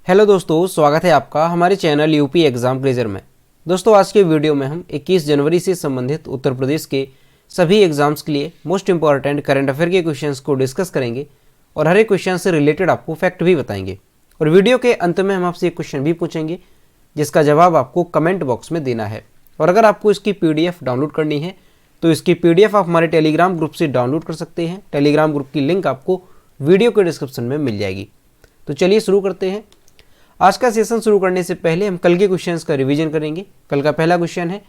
Hello दोस्तों, स्वागत है आपका हमारे चैनल यूपी एग्जाम प्लेजर में। दोस्तों, आज के वीडियो में हम 21 जनवरी से संबंधित उत्तर प्रदेश के सभी एग्जाम्स के लिए मोस्ट इंपॉर्टेंट करंट अफेयर के क्वेश्चंस को डिस्कस करेंगे और हर एक क्वेश्चन से रिलेटेड आपको फैक्ट भी बताएंगे। और वीडियो के अंत में हम आपसे एक क्वेश्चन भी पूछेंगे जिसका जवाब आपको कमेंट बॉक्स में देना है। और अगर आपको इसकी PDF डाउनलोड करनी है तो इसकी PDF आप हमारे टेलीग्राम ग्रुप से डाउनलोड कर सकते हैं। टेलीग्राम ग्रुप की लिंक आपको वीडियो के डिस्क्रिप्शन में मिल जाएगी। तो चलिए शुरू करते हैं। आज का सेशन शुरू करने से पहले हम कल के क्वेश्चंस का रिवीजन करेंगे। कल का पहला क्वेश्चन है,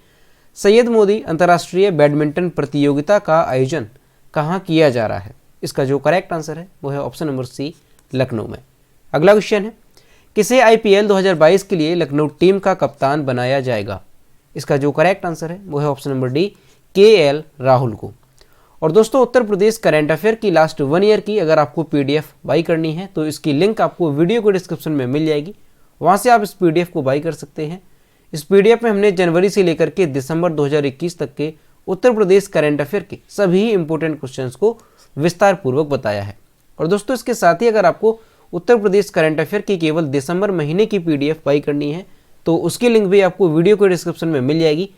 सैयद मोदी अंतर्राष्ट्रीय बैडमिंटन प्रतियोगिता का आयोजन कहाँ किया जा रहा है? इसका जो करेक्ट आंसर है वो है ऑप्शन नंबर सी, लखनऊ में। अगला क्वेश्चन है, किसे IPL 2022 के लिए लखनऊ टीम का कप्तान बनाया जाएगा? इसका जो करेक्ट आंसर है वो है option number D, KL Rahul को। और दोस्तों, उत्तर प्रदेश करंट अफेयर की लास्ट 1 ईयर की अगर आपको PDF बाई करनी है तो इसकी लिंक आपको वीडियो के डिस्क्रिप्शन में मिल जाएगी। वहाँ से आप इस PDF को बाई कर सकते हैं। इस PDF में हमने जनवरी से लेकर के दिसंबर 2021 तक के उत्तर प्रदेश करंट अफेयर के सभी इंपॉर्टेंट क्वेश्चंस को विस्तार पूर्वक बताया है। और दोस्तों, इसके साथ ही अगर आपको उत्तर प्रदेश करंट अफेयर की केवल दिसंबर महीने की PDF बाई करनी है तो उसकी लिंक भी आपको वीडियो के डिस्क्रिप्शन में मिल जाएगी।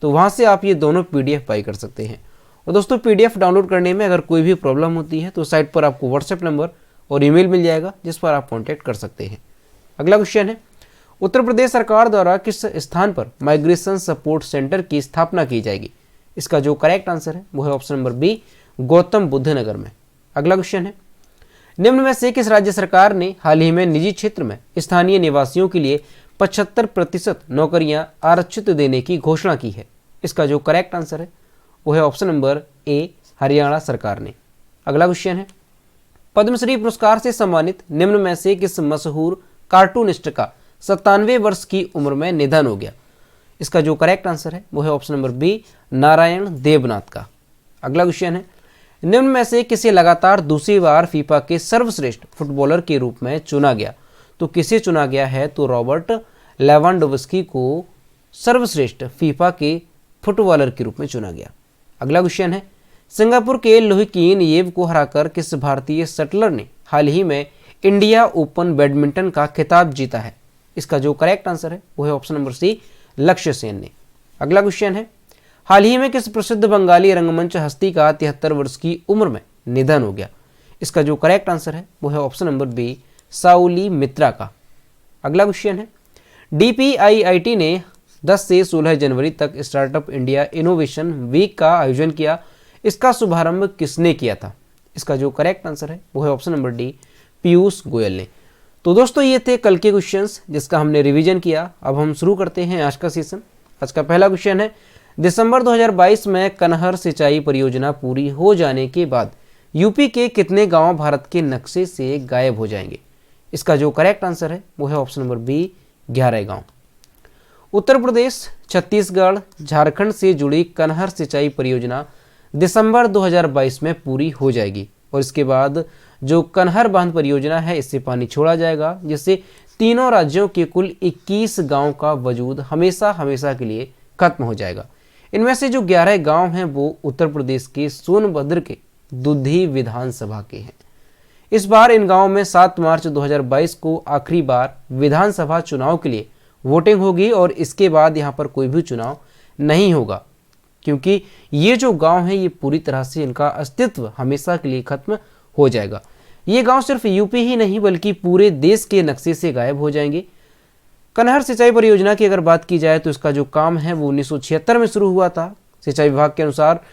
तो वहाँ से आप ये दोनों PDF बाई कर सकते हैं। और दोस्तों, PDF डाउनलोड करने में अगर कोई भी प्रॉब्लम होती है तो साइट पर आपको WhatsApp नंबर और ईमेल मिल जाएगा जिस पर आप कॉन्टैक्ट कर सकते हैं। अगला क्वेश्चन है, उत्तर प्रदेश सरकार द्वारा किस स्थान पर माइग्रेशन सपोर्ट सेंटर की स्थापना की जाएगी? इसका जो करेक्ट आंसर है वो है option number B, Gautam Buddh Nagar में। अगला क्वेश्चन है, निम्न में से किस राज्य सरकार ने हाल ही में निजी क्षेत्र में स्थानीय निवासियों के लिए 75% नौकरियां आरक्षित देने की घोषणा की है? इसका जो करेक्ट आंसर है वो है ऑप्शन नंबर ए, हरियाणा सरकार ने। अगला क्वेश्चन है, पद्मश्री पुरस्कार से सम्मानित निम्न में से किस मशहूर कार्टूनिस्ट का 97 वर्ष की उम्र में निधन हो गया? इसका जो करेक्ट आंसर है वो है option number B, Narayan Devnath का। अगला क्वेश्चन है, निम्न में से किसे लगातार दूसरी बार फीफा के सर्वश्रेष्ठ फुटबॉलर के रूप में चुना गया? तो किसे चुना गया है? तो रॉबर्ट लेवांडोव्स्की को सर्वश्रेष्ठ फीफा के फुटबॉलर के रूप में चुना गया। अगला क्वेश्चन है, सिंगापुर के लोही कीन येव को हराकर किस भारतीय शटलर ने हाल ही में इंडिया ओपन बैडमिंटन का खिताब जीता है? इसका जो करेक्ट आंसर है वो है ऑप्शन नंबर सी, लक्ष्य सेन ने। अगला क्वेश्चन है, हाल ही में किस प्रसिद्ध बंगाली रंगमंच हस्ती का 73 वर्ष की उम्र में निधन हो गया? इसका जो करेक्ट आंसर है वो है ऑप्शन नंबर बी, साउली मित्रा का। अगला क्वेश्चन है, DPIIT ने 10 से 16 जनवरी तक स्टार्टअप इंडिया इनोवेशन वीक का आयोजन किया। इसका शुभारंभ किसने किया था? इसका जो करेक्ट आंसर है वो है option number D, Piyush Goyal ने। तो दोस्तों, ये थे कल के क्वेश्चंस जिसका हमने रिवीजन किया। अब हम शुरू करते हैं आज का सेशन। आज का पहला क्वेश्चन है, दिसंबर 2022 में कनहर सिंचाई परियोजना पूरी हो जाने के बाद यूपी के कितने गाँव भारत के नक्शे से गायब हो जाएंगे? इसका जो करेक्ट आंसर है वो है ऑप्शन नंबर बी, 11 गाँव। उत्तर प्रदेश, छत्तीसगढ़, झारखंड से जुड़ी कनहर सिंचाई परियोजना दिसंबर 2022 में पूरी हो जाएगी और इसके बाद जो कनहर बांध परियोजना है इससे पानी छोड़ा जाएगा जिससे तीनों राज्यों के कुल 21 गांव का वजूद हमेशा हमेशा के लिए खत्म हो जाएगा। इनमें से जो 11 गांव हैं वो उत्तर प्रदेश के सोनभद्र के दुधी विधानसभा के हैं। इस बार इन गाँव में 7 मार्च 2022 को आखिरी बार विधानसभा चुनाव के लिए वोटिंग होगी और इसके बाद यहाँ पर कोई भी चुनाव नहीं होगा क्योंकि ये जो गांव है ये पूरी तरह से इनका अस्तित्व हमेशा के लिए खत्म हो जाएगा। ये गांव सिर्फ यूपी ही नहीं बल्कि पूरे देश के नक्शे से गायब हो जाएंगे। कनहर सिंचाई परियोजना की अगर बात की जाए तो इसका जो काम है वो 1976 में शुरू हुआ था। सिंचाई विभाग के अनुसार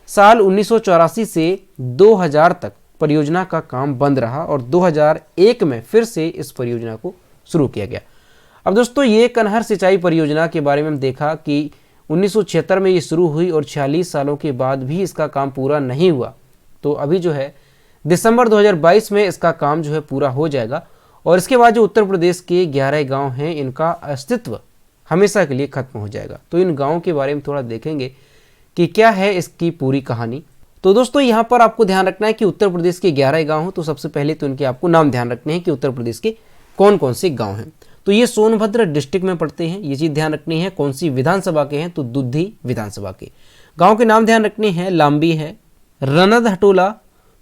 साल 1984 से 2000 तक परियोजना का काम बंद रहा और 2001 में फिर से इस परियोजना को शुरू किया गया। अब दोस्तों, ये कनहर सिंचाई परियोजना के बारे में हम देखा कि 1976 में ये शुरू हुई और 46 सालों के बाद भी इसका काम पूरा नहीं हुआ। तो अभी जो है दिसंबर 2022 में इसका काम जो है पूरा हो जाएगा और इसके बाद जो उत्तर प्रदेश के 11 गांव हैं इनका अस्तित्व हमेशा के लिए खत्म हो जाएगा। तो इन गाँव के बारे में थोड़ा देखेंगे कि क्या है इसकी पूरी कहानी। तो दोस्तों, यहाँ पर आपको ध्यान रखना है कि उत्तर प्रदेश के 11 गाँव हैं तो सबसे पहले तो इनके आपको नाम ध्यान रखने हैं कि उत्तर प्रदेश के कौन कौन से गाँव हैं। तो ये सोनभद्र डिस्ट्रिक्ट में पड़ते हैं, ये चीज़ ध्यान रखनी है। कौन सी विधानसभा के हैं? तो दुधी विधानसभा के। गांव के नाम ध्यान रखने हैं, लांबी है, रनद हटोला,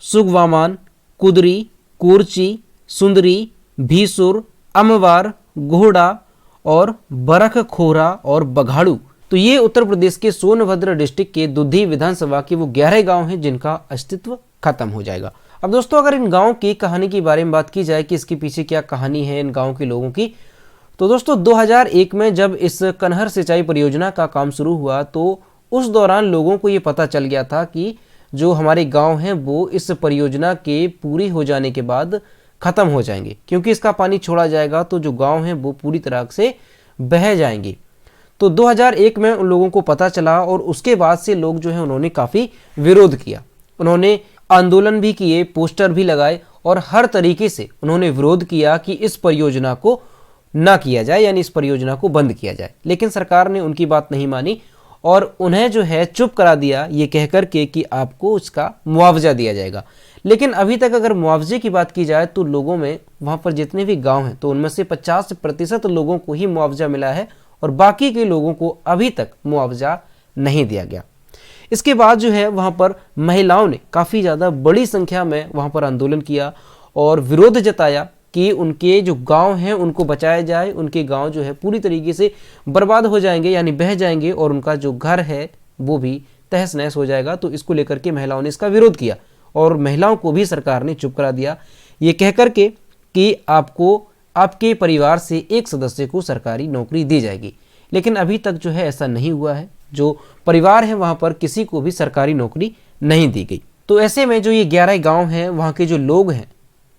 सुगवामान, कुदरी, कोरची, सुंदरी, भीसुर, अमवार, घोड़ा और बरखखोरा और बघाड़ू। तो ये उत्तर प्रदेश के सोनभद्र डिस्ट्रिक्ट के दुधी विधानसभा के वो 11 गांव हैं जिनका अस्तित्व खत्म हो जाएगा। अब दोस्तों अगर इन गांव की कहानी के बारे में बात की जाए कि इसके पीछे क्या कहानी है इन गांव के लोगों की, तो दोस्तों 2001 में जब इस कनहर सिंचाई परियोजना का काम शुरू हुआ तो उस दौरान लोगों को ये पता चल गया था कि जो हमारे गांव हैं वो इस परियोजना के पूरी हो जाने के बाद खत्म हो जाएंगे, क्योंकि इसका पानी छोड़ा जाएगा तो जो गांव हैं वो पूरी तरह से बह जाएंगे। तो 2001 में उन लोगों को पता चला और उसके बाद से लोग जो है उन्होंने काफ़ी विरोध किया, उन्होंने आंदोलन भी किए, पोस्टर भी लगाए और हर तरीके से उन्होंने विरोध किया कि इस परियोजना को ना किया जाए, यानी इस परियोजना को बंद किया जाए। लेकिन सरकार ने उनकी बात नहीं मानी और उन्हें जो है चुप करा दिया ये कहकर के कि आपको उसका मुआवजा दिया जाएगा। लेकिन अभी तक अगर मुआवजे की बात की जाए तो लोगों में वहाँ पर जितने भी गांव हैं तो उनमें से 50% लोगों को ही मुआवजा मिला है और बाकी के लोगों को अभी तक मुआवजा नहीं दिया गया। इसके बाद जो है वहाँ पर महिलाओं ने काफ़ी ज़्यादा बड़ी संख्या में वहाँ पर आंदोलन किया और विरोध जताया कि उनके जो गांव हैं उनको बचाया जाए, उनके गांव जो है पूरी तरीके से बर्बाद हो जाएंगे यानी बह जाएंगे और उनका जो घर है वो भी तहस नहस हो जाएगा। तो इसको लेकर के महिलाओं ने इसका विरोध किया और महिलाओं को भी सरकार ने चुप करा दिया ये कह कर के कि आपको आपके परिवार से एक सदस्य को सरकारी नौकरी दी जाएगी। लेकिन अभी तक जो है ऐसा नहीं हुआ है, जो परिवार है वहाँ पर किसी को भी सरकारी नौकरी नहीं दी गई। तो ऐसे में जो ये 11 गाँव हैं वहाँ के जो लोग हैं,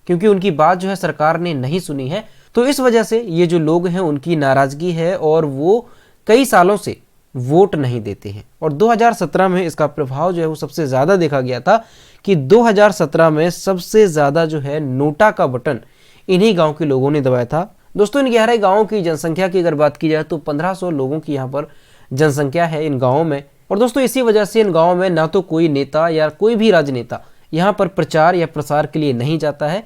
क्योंकि उनकी बात जो है सरकार ने नहीं सुनी है, तो इस वजह से ये जो लोग हैं उनकी नाराजगी है और वो कई सालों से वोट नहीं देते हैं। और 2017 में इसका प्रभाव जो है वो सबसे ज़्यादा देखा गया था कि 2017 में सबसे ज़्यादा जो है नोटा का बटन इन्हीं गांव के लोगों ने दबाया था। दोस्तों इन 11 गाँवों की जनसंख्या की अगर बात की जाए तो 1500 लोगों की यहाँ पर जनसंख्या है इन गाँवों में। और दोस्तों इसी वजह से इन गाँवों में ना तो कोई नेता या कोई भी राजनेता यहाँ पर प्रचार या प्रसार के लिए नहीं जाता है,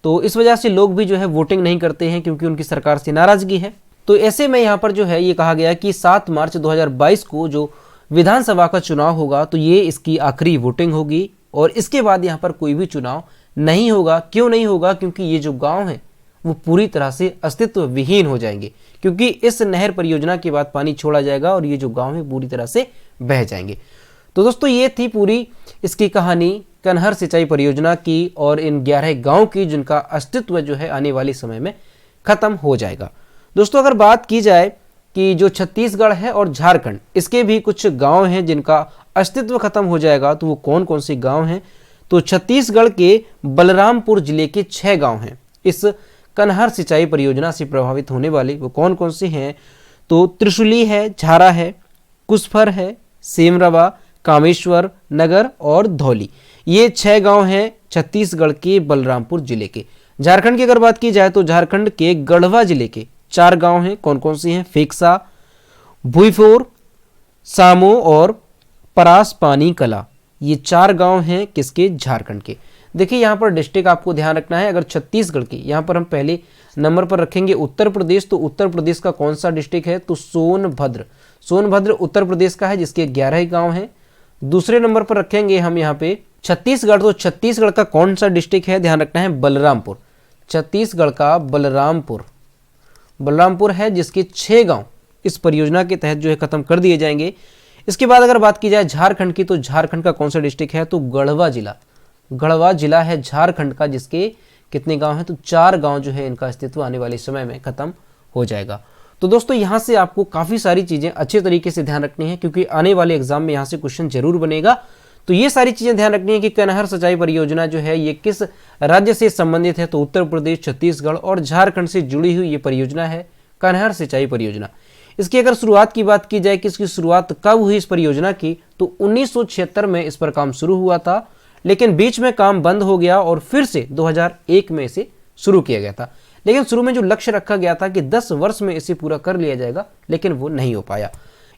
तो इस वजह से लोग भी जो है वोटिंग नहीं करते हैं क्योंकि उनकी सरकार से नाराजगी है। तो ऐसे में यहाँ पर जो है ये कहा गया कि 7 मार्च 2022 को जो विधानसभा का चुनाव होगा तो ये इसकी आखिरी वोटिंग होगी और इसके बाद यहाँ पर कोई भी चुनाव नहीं होगा। क्यों नहीं होगा? क्योंकि ये जो गाँव हैं वो पूरी तरह से अस्तित्व विहीन हो जाएंगे, क्योंकि इस नहर परियोजना के बाद पानी छोड़ा जाएगा और ये जो गाँव है पूरी तरह से बह जाएंगे। तो दोस्तों ये थी पूरी इसकी कहानी कनहर सिंचाई परियोजना की और इन 11 गांव की जिनका अस्तित्व जो है आने वाले समय में खत्म हो जाएगा। दोस्तों अगर बात की जाए कि जो छत्तीसगढ़ है और झारखंड, इसके भी कुछ गांव हैं जिनका अस्तित्व खत्म हो जाएगा, तो वो कौन कौन से गांव हैं? तो छत्तीसगढ़ के बलरामपुर जिले के 6 गांव हैं इस कनहर सिंचाई परियोजना से प्रभावित होने वाले। वो कौन कौन से हैं? तो त्रिशूली है, झारा है, कुसफर है, सेमरवा, कामेश्वर नगर और धौली। ये 6 गांव हैं छत्तीसगढ़ के बलरामपुर जिले के। झारखंड की अगर बात की जाए तो झारखंड के गढ़वा जिले के 4 गांव हैं। कौन कौन से हैं? फेक्सा, भुईफोर, सामो और परास पानी कला। ये 4 गांव हैं किसके? झारखंड के। देखिए यहाँ पर डिस्ट्रिक्ट आपको ध्यान रखना है। अगर छत्तीसगढ़ की यहाँ पर हम पहले नंबर पर रखेंगे उत्तर प्रदेश, तो उत्तर प्रदेश का कौन सा डिस्ट्रिक्ट है? तो सोनभद्र। सोनभद्र उत्तर प्रदेश का है जिसके 11 गांव हैं। दूसरे नंबर पर रखेंगे हम यहाँ पे छत्तीसगढ़, तो छत्तीसगढ़ का कौन सा डिस्ट्रिक्ट है? ध्यान रखना है बलरामपुर। छत्तीसगढ़ का बलरामपुर है जिसके 6 गांव इस परियोजना के तहत जो है खत्म कर दिए जाएंगे। इसके बाद अगर बात की जाए झारखंड की, तो झारखंड का कौन सा डिस्ट्रिक्ट है? तो गढ़वा जिला। गढ़वा जिला है झारखंड का जिसके कितने गांव हैं? तो 4 गांव जो है इनका अस्तित्व आने वाले समय में खत्म हो जाएगा। तो दोस्तों यहाँ से आपको काफ़ी सारी चीज़ें अच्छे तरीके से ध्यान रखनी है क्योंकि आने वाले एग्जाम में यहाँ से क्वेश्चन जरूर बनेगा। तो ये सारी चीज़ें ध्यान रखनी है कि कनहर सिंचाई परियोजना जो है ये किस राज्य से संबंधित है? तो उत्तर प्रदेश, छत्तीसगढ़ और झारखंड से जुड़ी हुई ये परियोजना है कनहर सिंचाई परियोजना। इसकी अगर शुरुआत की बात की जाए कि इसकी शुरुआत कब हुई इस परियोजना की, तो 1976 में इस पर काम शुरू हुआ था, लेकिन बीच में काम बंद हो गया और फिर से 2001 में इसे शुरू किया गया था। लेकिन शुरू में जो लक्ष्य रखा गया था कि 10 वर्ष में इसे पूरा कर लिया जाएगा, लेकिन वो नहीं हो पाया।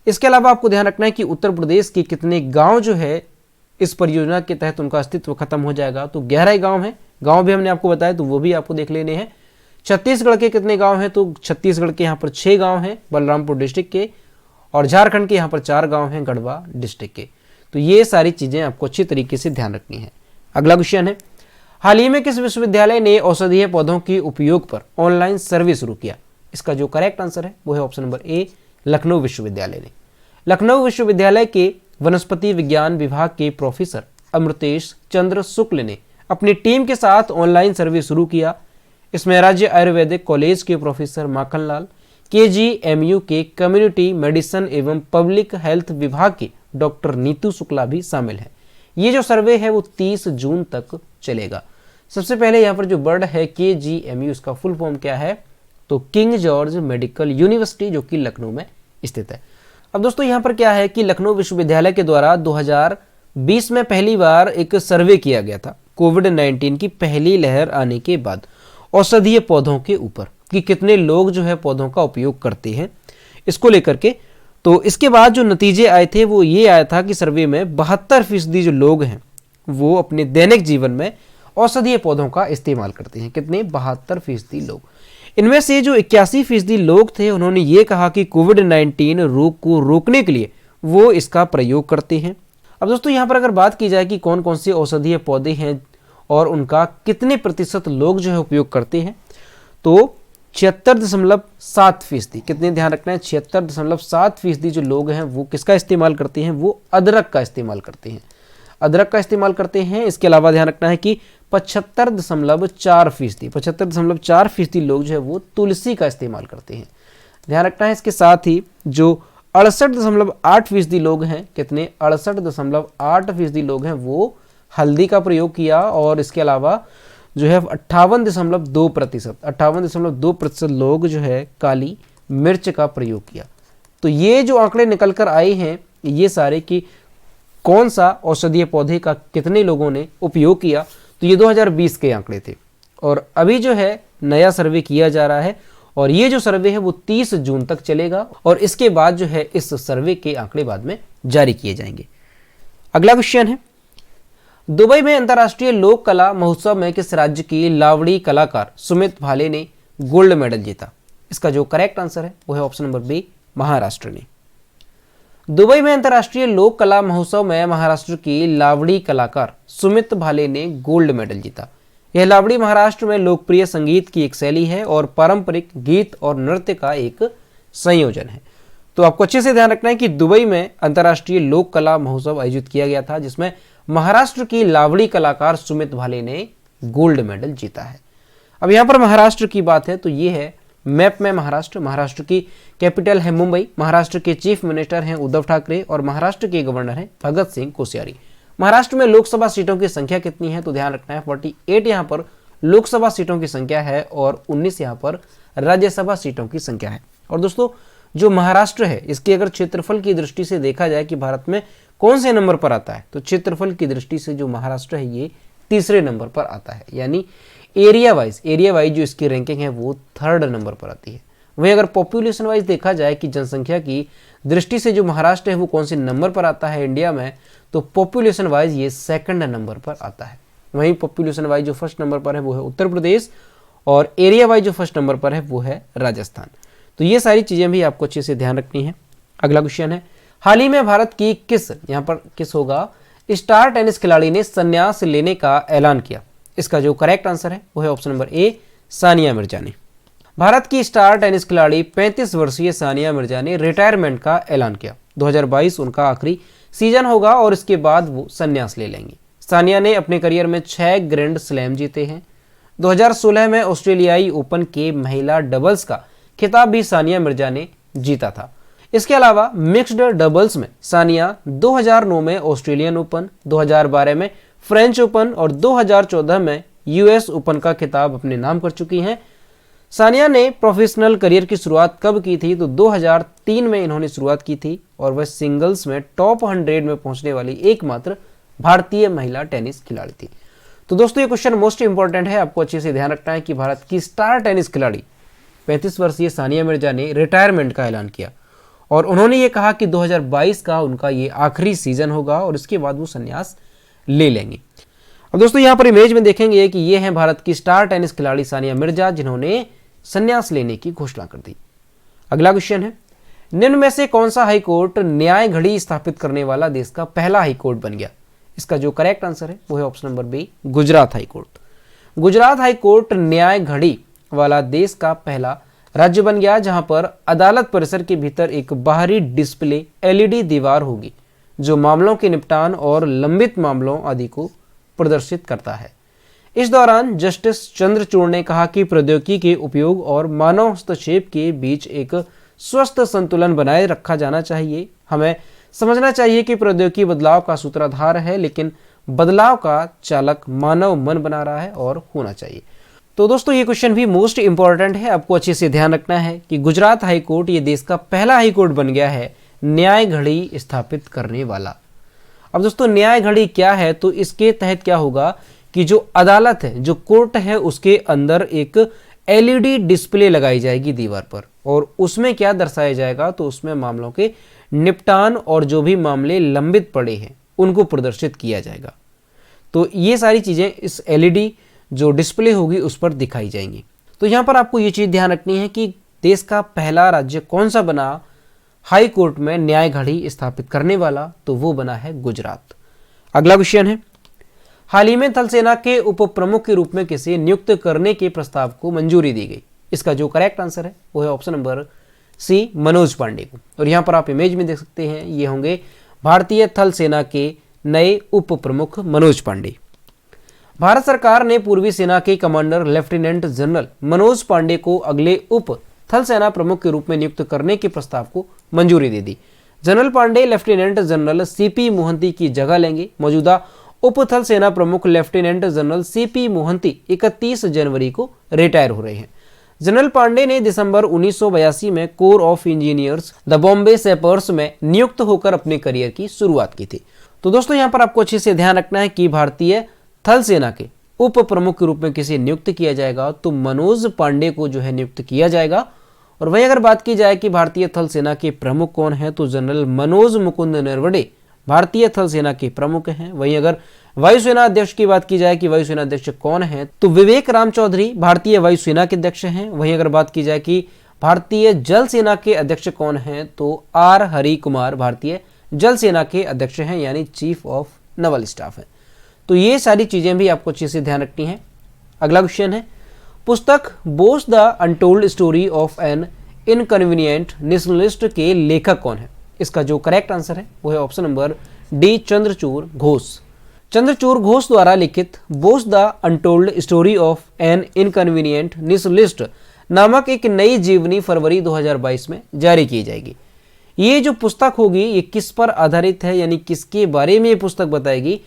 इसके अलावा आपको ध्यान रखना है कि उत्तर प्रदेश के कितने गांव जो है इस परियोजना के तहत उनका अस्तित्व खत्म हो जाएगा। तो 11 गांव हैं, गांव भी हमने आपको बताया तो वो भी आपको देख लेने हैं। छत्तीसगढ़ के कितने गांव हैं? तो छत्तीसगढ़ के यहाँ पर 6 गांव हैं बलरामपुर डिस्ट्रिक्ट के, और झारखंड के यहाँ पर 4 गांव हैं गढ़वा डिस्ट्रिक्ट के। तो ये सारी चीज़ें आपको अच्छी तरीके से ध्यान रखनी है। अगला क्वेश्चन है, हाल ही में किस विश्वविद्यालय ने औषधीय पौधों के उपयोग पर ऑनलाइन सर्वे शुरू किया? इसका जो करेक्ट आंसर है वो है ऑप्शन नंबर ए, लखनऊ विश्वविद्यालय ने। लखनऊ विश्वविद्यालय के वनस्पति विज्ञान विभाग के प्रोफेसर अमृतेश चंद्र शुक्ल ने अपनी टीम के साथ ऑनलाइन सर्वे शुरू किया। इसमें राज्य आयुर्वेदिक कॉलेज के प्रोफेसर माखनलाल, KGMU के कम्युनिटी मेडिसिन एवं पब्लिक हेल्थ विभाग के डॉक्टर नीतू शुक्ला भी शामिल हैं। ये जो सर्वे है वो 30 जून तक चलेगा। सबसे पहले यहाँ पर जो वर्ड है KGMU, इसका फुल फॉर्म क्या है? तो किंग जॉर्ज मेडिकल यूनिवर्सिटी, जो कि लखनऊ में स्थित है। अब दोस्तों यहाँ पर क्या है कि लखनऊ विश्वविद्यालय के द्वारा 2020 में पहली बार एक सर्वे किया गया था कोविड-19 की पहली लहर आने के बाद औषधीय पौधों के ऊपर कि कितने लोग जो है पौधों का उपयोग करते हैं, इसको लेकर के। तो इसके बाद जो नतीजे आए थे वो ये आया था कि सर्वे में 72% जो लोग हैं वो अपने दैनिक जीवन में औषधीय पौधों का इस्तेमाल करते हैं। कितने? 72% लोग। इनमें से जो 81% लोग थे उन्होंने ये कहा कि कोविड-19 रोग को रोकने के लिए वो इसका प्रयोग करते हैं। अब दोस्तों यहाँ पर अगर बात की जाए कि कौन कौन से औषधीय पौधे हैं और उनका कितने प्रतिशत लोग जो है उपयोग करते हैं, तो 76.7%। कितने? ध्यान रखना है, 76.7% जो लोग हैं वो किसका इस्तेमाल करते हैं? वो अदरक का इस्तेमाल करते हैं। अदरक का इस्तेमाल करते हैं। इसके अलावा ध्यान रखना है कि 75.4% लोग जो है वो तुलसी का इस्तेमाल करते हैं। ध्यान रखना है। इसके साथ ही जो 68.8% लोग हैं, कितने? 68.8% लोग हैं वो हल्दी का प्रयोग किया। और इसके अलावा जो है 58.2% लोग जो है काली मिर्च का प्रयोग किया। तो ये जो आंकड़े निकल कर आए हैं ये सारे कि कौन सा औषधीय पौधे का कितने लोगों ने उपयोग किया, तो ये 2020 के आंकड़े थे। और अभी जो है नया सर्वे किया जा रहा है और ये जो सर्वे है वो 30 जून तक चलेगा और इसके बाद जो है इस सर्वे के आंकड़े बाद में जारी किए जाएंगे। अगला क्वेश्चन है, दुबई में अंतर्राष्ट्रीय लोक कला महोत्सव में किस राज्य की लावड़ी कलाकार सुमित भाले ने गोल्ड मेडल जीता? इसका जो करेक्ट आंसर है वो है ऑप्शन नंबर बी, महाराष्ट्र ने। दुबई में अंतर्राष्ट्रीय लोक कला महोत्सव में महाराष्ट्र की लावड़ी कलाकार सुमित भाले ने गोल्ड मेडल जीता। यह लावड़ी महाराष्ट्र में लोकप्रिय संगीत की एक शैली है और पारंपरिक गीत और नृत्य का एक संयोजन है। तो आपको अच्छे से ध्यान रखना है कि दुबई में अंतर्राष्ट्रीय लोक कला महोत्सव आयोजित किया गया था जिसमें महाराष्ट्र की लावड़ी कलाकार सुमित भाले ने गोल्ड मेडल जीता है। अब यहाँ पर महाराष्ट्र की बात है तो ये है मैप में महाराष्ट्र। महाराष्ट्र की कैपिटल है मुंबई। महाराष्ट्र के चीफ मिनिस्टर हैं उद्धव ठाकरे और महाराष्ट्र के गवर्नर हैं भगत सिंह कोश्यारी। महाराष्ट्र में लोकसभा सीटों की संख्या कितनी है? तो ध्यान रखना है 48 यहाँ पर लोकसभा सीटों की संख्या है और 19 यहाँ पर राज्यसभा सीटों की संख्या है। और दोस्तों जो महाराष्ट्र है इसके अगर क्षेत्रफल की दृष्टि से देखा जाए कि भारत में कौन से नंबर पर आता है, तो क्षेत्रफल की दृष्टि से जो महाराष्ट्र है ये तीसरे नंबर पर आता है। यानी एरिया वाइज जो इसकी रैंकिंग है वो 3rd नंबर पर आती है। वहीं अगर पॉपुलेशन वाइज देखा जाए कि जनसंख्या की दृष्टि से जो महाराष्ट्र है वो कौन से नंबर पर आता है इंडिया में, तो पॉपुलेशन वाइज ये 2nd नंबर पर आता है। वहीं पॉपुलेशन वाइज जो 1st नंबर पर है वो है उत्तर प्रदेश और एरिया वाइज जो 1st नंबर पर है वो है राजस्थान। तो ये सारी चीजें भी आपको अच्छे से ध्यान रखनी है। अगला क्वेश्चन है, हाल ही में भारत की किस, यहाँ पर किस होगा, स्टार टेनिस खिलाड़ी ने संन्यास लेने का ऐलान किया? इसका जो करेक्ट आंसर है वो है option number A, Sania Mirza ने। भारत की स्टार टेनिस खिलाड़ी 35 वर्षीय सानिया मिर्जा ने रिटायरमेंट का ऐलान किया। 2022 उनका आखिरी सीजन होगा और इसके बाद वो संन्यास ले लेंगे। सानिया ने अपने करियर में 6 ग्रैंड स्लैम जीते हैं। 2016 में ऑस्ट्रेलियाई ओपन के महिला डबल्स का खिताब भी सानिया मिर्जा ने जीता था। इसके अलावा मिक्स्ड डबल्स में सानिया 2009 में ऑस्ट्रेलियन ओपन, 2012 में फ्रेंच ओपन और 2014 में यूएस ओपन का खिताब अपने नाम कर चुकी हैं। सानिया ने प्रोफेशनल करियर की शुरुआत कब की थी? तो 2003 में इन्होंने शुरुआत की थी और वह सिंगल्स में टॉप 100 में पहुंचने वाली एकमात्र भारतीय महिला टेनिस खिलाड़ी थी। तो दोस्तों ये क्वेश्चन मोस्ट इंपॉर्टेंट है, आपको अच्छे से ध्यान रखना है कि भारत की स्टार टेनिस खिलाड़ी 35 वर्षीय सानिया मिर्जा ने रिटायरमेंट का ऐलान किया और उन्होंने ये कहा कि 2022 का उनका ये आखिरी सीजन होगा और इसके बाद वो संन्यास ले लेंगे। अब दोस्तों यहाँ पर इमेज में देखेंगे कि ये है भारत की स्टार टेनिस खिलाड़ी सानिया मिर्जा जिन्होंने संन्यास लेने की घोषणा कर दी। अगला क्वेश्चन है, निम्न में से कौन सा हाईकोर्ट न्याय घड़ी स्थापित करने वाला देश का पहला हाईकोर्ट बन गया? इसका जो करेक्ट आंसर है वो है option number B, Gujarat high court. Gujarat high court न्याय घड़ी वाला देश का पहला राज्य बन गया जहां पर अदालत परिसर के भीतर एक बाहरी डिस्प्ले एलईडी दीवार होगी जो मामलों के निपटान और लंबित मामलों आदि को प्रदर्शित करता है। इस दौरान जस्टिस चंद्रचूड़ ने कहा कि प्रौद्योगिकी के उपयोग और मानव हस्तक्षेप के बीच एक स्वस्थ संतुलन बनाए रखा जाना चाहिए। हमें समझना चाहिए कि प्रौद्योगिकी बदलाव का सूत्रधार है, लेकिन बदलाव का चालक मानव मन बना रहा है और होना चाहिए। तो दोस्तों ये क्वेश्चन भी मोस्ट इंपॉर्टेंट है, आपको अच्छे से ध्यान रखना है कि गुजरात हाई कोर्ट ये देश का पहला हाई कोर्ट बन गया है न्याय घड़ी स्थापित करने वाला। अब दोस्तों न्याय घड़ी क्या है, तो इसके तहत क्या होगा कि जो अदालत है, जो कोर्ट है, उसके अंदर एक एलईडी डिस्प्ले लगाई जाएगी दीवार पर और उसमें क्या दर्शाया जाएगा, तो उसमें मामलों के निपटान और जो भी मामले लंबित पड़े हैं उनको प्रदर्शित किया जाएगा। तो ये सारी चीजें इस एलईडी जो डिस्प्ले होगी उस पर दिखाई जाएंगी। तो यहाँ पर आपको ये चीज ध्यान रखनी है कि देश का पहला राज्य कौन सा बना हाई कोर्ट में न्याय घड़ी स्थापित करने वाला, तो वो बना है गुजरात। अगला क्वेश्चन है, हाल ही में थल सेना के उप प्रमुख के रूप में किसे नियुक्त करने के प्रस्ताव को मंजूरी दी गई। इसका जो करेक्ट आंसर है वो है option number C, Manoj Pande को। और यहाँ पर आप इमेज में देख सकते हैं, ये होंगे भारतीय थल सेना के नए उप प्रमुख मनोज पांडे। भारत सरकार ने पूर्वी सेना के commander lieutenant general Manoj Pande को अगले उप थल सेना प्रमुख के रूप में नियुक्त करने के प्रस्ताव को मंजूरी दे दी। General Pande lieutenant general CP Mohanty की जगह लेंगे। मौजूदा उप थल सेना प्रमुख लेफ्टिनेंट जनरल सीपी मोहंती 31 जनवरी को रिटायर हो रहे हैं। जनरल पांडे ने दिसंबर 1982 में corps of engineers the Bombay sappers में नियुक्त होकर अपने करियर की शुरुआत की थी। तो दोस्तों यहाँ पर आपको अच्छे से ध्यान रखना है कि भारतीय थल सेना के उप प्रमुख के रूप में किसे नियुक्त किया जाएगा, तो मनोज पांडे को जो है नियुक्त किया जाएगा। और वहीं अगर बात की जाए कि भारतीय थल सेना के प्रमुख कौन है, तो जनरल मनोज मुकुंद नरवणे भारतीय थल सेना के प्रमुख हैं। वहीं अगर वायुसेना अध्यक्ष की बात की जाए कि वायुसेना अध्यक्ष कौन है, तो विवेक राम चौधरी भारतीय वायुसेना के अध्यक्ष हैं। वहीं अगर बात की जाए कि भारतीय जल सेना के अध्यक्ष कौन हैं, तो आर हरि कुमार भारतीय जल सेना के अध्यक्ष हैं, यानी चीफ ऑफ नवल स्टाफ है। तो ये सारी चीजें भी आपको अच्छे से ध्यान रखनी है। अगला क्वेश्चन है, पुस्तक Bose the untold story of an inconvenient nationalist के लेखक कौन है। इसका जो करेक्ट आंसर है वो है option number D, Chandrachur Ghosh. Chandrachur Ghosh द्वारा लिखित Bose the untold story of an inconvenient nationalist नामक एक नई जीवनी फरवरी 2022 में जारी की जाएगी। ये जो पुस्तक होगी ये किस पर आधारित है, यानी किसके बारे में ये पुस्तक बताएगी,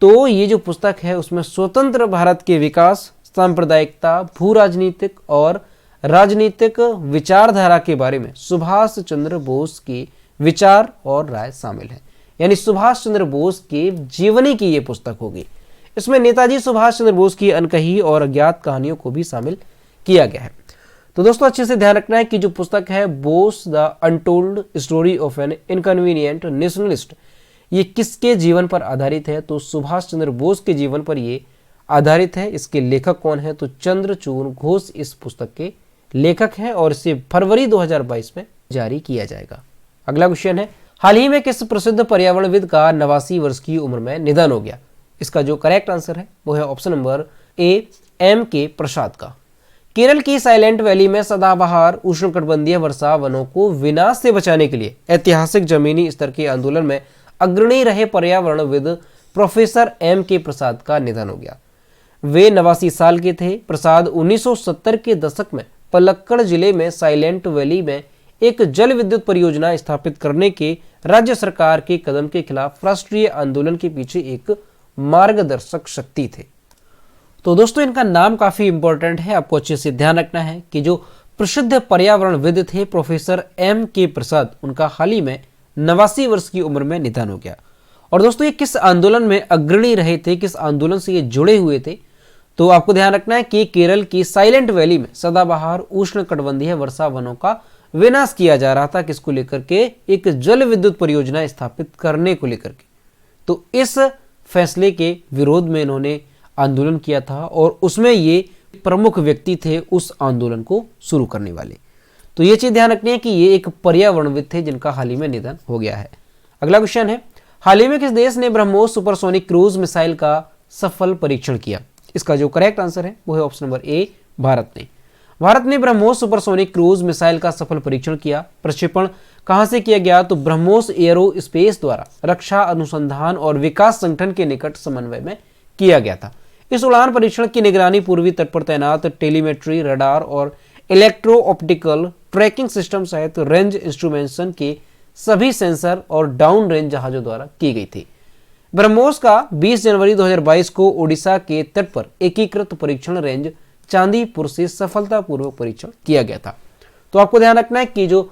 तो ये जो पुस्तक है उसमें स्वतंत्र भारत के विकास, सांप्रदायिकता, भू राजनीतिक और राजनीतिक विचारधारा के बारे में सुभाष चंद्र बोस की विचार और राय शामिल है। यानी सुभाष चंद्र बोस के जीवनी की ये पुस्तक होगी। इसमें नेताजी सुभाष चंद्र बोस की अनकही और अज्ञात कहानियों को भी शामिल किया गया है। तो दोस्तों अच्छे से ध्यान रखना है कि जो पुस्तक है Bose the untold story of an inconvenient nationalist, ये किसके जीवन पर आधारित है, तो सुभाष चंद्र बोस के जीवन पर ये आधारित है। इसके लेखक कौन है, तो चंद्रचूड़ घोष इस पुस्तक के लेखक हैं और इसे फरवरी 2022 में जारी किया जाएगा। अगला क्वेश्चन है, हाल ही में किस प्रसिद्ध पर्यावरणविद का 89 वर्ष की उम्र में निधन हो गया। इसका जो करेक्ट आंसर है वो है ऑप्शन नंबर ए, एम के प्रसाद का। केरल की साइलेंट वैली में सदाबहार उष्णकटिबंधीय वर्षा वनों को विनाश से बचाने के लिए ऐतिहासिक जमीनी स्तर के आंदोलन में अग्रणी रहे पर्यावरणविद प्रोफेसर एम के प्रसाद का निधन हो गया। वे 89 साल के थे। प्रसाद 1970 के दशक में पलक्कड़ जिले में साइलेंट वैली में एक जल विद्युत परियोजना स्थापित करने के राज्य सरकार के कदम के खिलाफ राष्ट्रीय आंदोलन के पीछे एक मार्गदर्शक शक्ति थे। तो दोस्तों इनका नाम काफी इंपॉर्टेंट है, आपको अच्छे से ध्यान रखना है कि जो प्रसिद्ध पर्यावरणविद थे प्रोफेसर एम के प्रसाद, उनका हाल ही में 89 वर्ष की उम्र में निधन हो गया। और दोस्तों ये किस आंदोलन में अग्रणी रहे थे, किस आंदोलन से ये जुड़े हुए थे, तो आपको ध्यान रखना है कि केरल की साइलेंट वैली में सदाबहार उष्णकटिबंधीय वर्षा वनों का विनाश किया जा रहा था, किसको लेकर के, एक जल विद्युत परियोजना स्थापित करने को लेकर के। तो इस फैसले के विरोध में इन्होंने आंदोलन किया था और उसमें ये प्रमुख व्यक्ति थे उस आंदोलन को शुरू करने वाले। तो ये चीज ध्यान रखनी है कि ये एक पर्यावरणविद थे जिनका हाल ही में निधन हो गया है। अगला क्वेश्चन है, हाल ही में किस देश ने ब्रह्मोस सुपरसोनिक क्रूज मिसाइल का सफल परीक्षण किया। इसका जो करेक्ट आंसर है वो है ऑप्शन नंबर ए, भारत ने ब्रह्मोस सुपरसोनिक क्रूज मिसाइल का सफल परीक्षण किया। प्रक्षेपण कहां से किया गया? तो ब्रह्मोस एयरो स्पेस द्वारा रक्षा अनुसंधान और विकास संगठन के निकट समन्वय में किया गया था। इस उड़ान परीक्षण की निगरानी पूर्वी तट पर तैनात टेलीमेट्री, रडार और इलेक्ट्रो ऑप्टिकल ट्रैकिंग सिस्टम सहित रेंज इंस्ट्रूमेंटेशन के सभी सेंसर और डाउन रेंज जहाजों द्वारा की गई थी। ब्रह्मोस का 20 जनवरी 2022 को ओडिशा के तट पर एकीकृत परीक्षण रेंज चांदीपुर से सफलतापूर्वक परीक्षण किया गया था। तो आपको ध्यान रखना है कि जो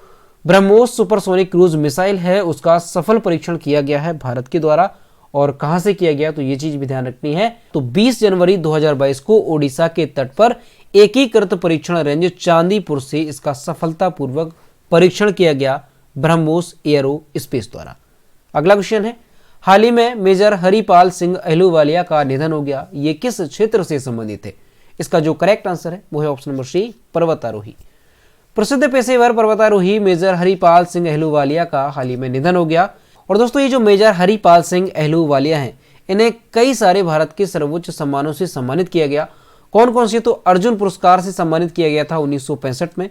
ब्रह्मोस सुपरसोनिक क्रूज मिसाइल है उसका सफल परीक्षण किया गया है भारत के द्वारा। और कहां से किया गया तो ये चीज भी ध्यान रखनी है। तो 20 जनवरी 2022 को ओडिशा के तट पर एकीकृत परीक्षण रेंज चांदीपुर से इसका सफलतापूर्वक परीक्षण किया गया ब्रह्मोस एयरो स्पेस द्वारा। अगला क्वेश्चन है, हाल ही में मेजर हरिपाल सिंह अहलूवालिया का निधन हो गया, ये किस क्षेत्र से संबंधित है? इसका जो करेक्ट आंसर है वो है ऑप्शन नंबर सी, पर्वतारोही। प्रसिद्ध पेशेवर पर्वतारोही मेजर हरिपाल सिंह अहलूवालिया का हाल ही में निधन हो गया। और दोस्तों ये जो मेजर हरिपाल सिंह अहलूवालिया हैं इन्हें कई सारे भारत के सर्वोच्च सम्मानों से सम्मानित किया गया। कौन कौन से? तो अर्जुन पुरस्कार से सम्मानित किया गया था 1965 में,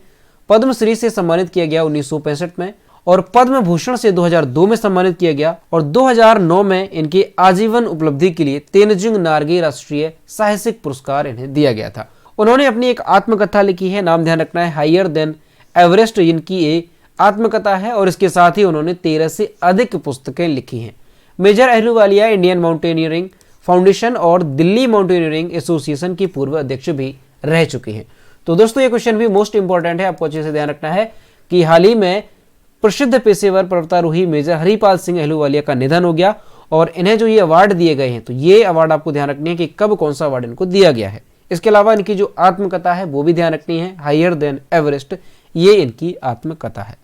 पद्मश्री से सम्मानित किया गया 1965 में, और पद्म भूषण से 2002 में सम्मानित किया गया। और 2009 में इनकी आजीवन उपलब्धि के लिए तेनजिंग नार्गे राष्ट्रीय साहसिक पुरस्कार इन्हें दिया गया था। उन्होंने अपनी एक आत्मकथा लिखी है, नाम ध्यान रखना है, हायर देन एवरेस्ट। इनकी एक आत्मकथा है और इसके साथ ही उन्होंने 13 से अधिक पुस्तकें लिखी हैं। Major Ahluwalia Indian mountaineering foundation और दिल्ली माउंटेनियरिंग एसोसिएशन की पूर्व अध्यक्ष भी रह चुकी हैं। तो दोस्तों ये क्वेश्चन भी मोस्ट इंपॉर्टेंट है, आपको अच्छे से ध्यान रखना है कि हाल ही में प्रसिद्ध पेशेवर पर्वतारोही मेजर हरिपाल सिंह अहलूवालिया का निधन हो गया। और इन्हें जो ये अवार्ड दिए गए हैं तो ये अवार्ड आपको ध्यान रखनी है कि कब कौन सा अवार्ड इनको दिया गया है। इसके अलावा इनकी जो आत्मकथा है वो भी ध्यान रखनी है, हायर देन एवरेस्ट, ये इनकी आत्मकथा है।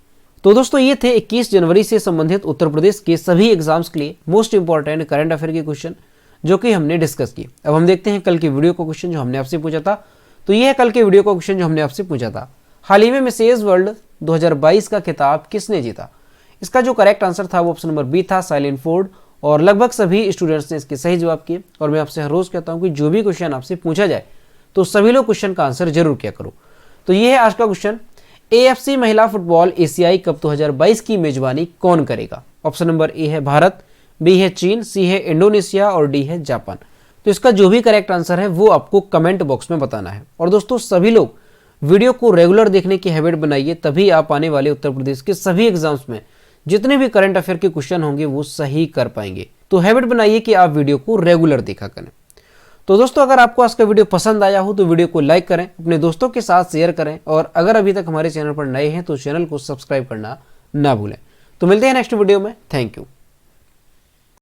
तो दोस्तों ये थे 21 जनवरी से संबंधित उत्तर प्रदेश के सभी एग्जाम्स के लिए मोस्ट इंपॉर्टेंट करंट अफेयर के क्वेश्चन जो कि हमने डिस्कस किए। अब हम देखते हैं कल के वीडियो को क्वेश्चन जो हमने आपसे पूछा था। तो ये है कल के वीडियो को क्वेश्चन जो हमने आपसे पूछा था, हाल ही में मिसेज वर्ल्ड 2022 का खिताब किसने जीता? इसका जो करेक्ट आंसर था वो ऑप्शन नंबर बी था, साइलेंट फोर्ड। और लगभग सभी स्टूडेंट्स ने इसके सही जवाब किए। और मैं आपसे हर रोज कहता हूँ कि जो भी क्वेश्चन आपसे पूछा जाए तो सभी लोग क्वेश्चन का आंसर जरूर किया करो। तो ये है आज का क्वेश्चन, AFC महिला फुटबॉल एशियाई कप 2022 की मेजबानी कौन करेगा? ऑप्शन नंबर ए है भारत, बी है चीन, सी है इंडोनेशिया और डी है जापान। तो इसका जो भी करेक्ट आंसर है वो आपको कमेंट बॉक्स में बताना है। और दोस्तों सभी लोग वीडियो को रेगुलर देखने की हैबिट बनाइए, तभी आप आने वाले उत्तर प्रदेश के सभी एग्जाम्स में जितने भी करंट अफेयर के क्वेश्चन होंगे वो सही कर पाएंगे। तो हैबिट बनाइए कि आप वीडियो को रेगुलर देखा करें। तो दोस्तों अगर आपको आज का वीडियो पसंद आया हो तो वीडियो को लाइक करें, अपने दोस्तों के साथ शेयर करें, और अगर अभी तक हमारे चैनल पर नए हैं तो चैनल को सब्सक्राइब करना ना भूलें। तो मिलते हैं नेक्स्ट वीडियो में। Thank you.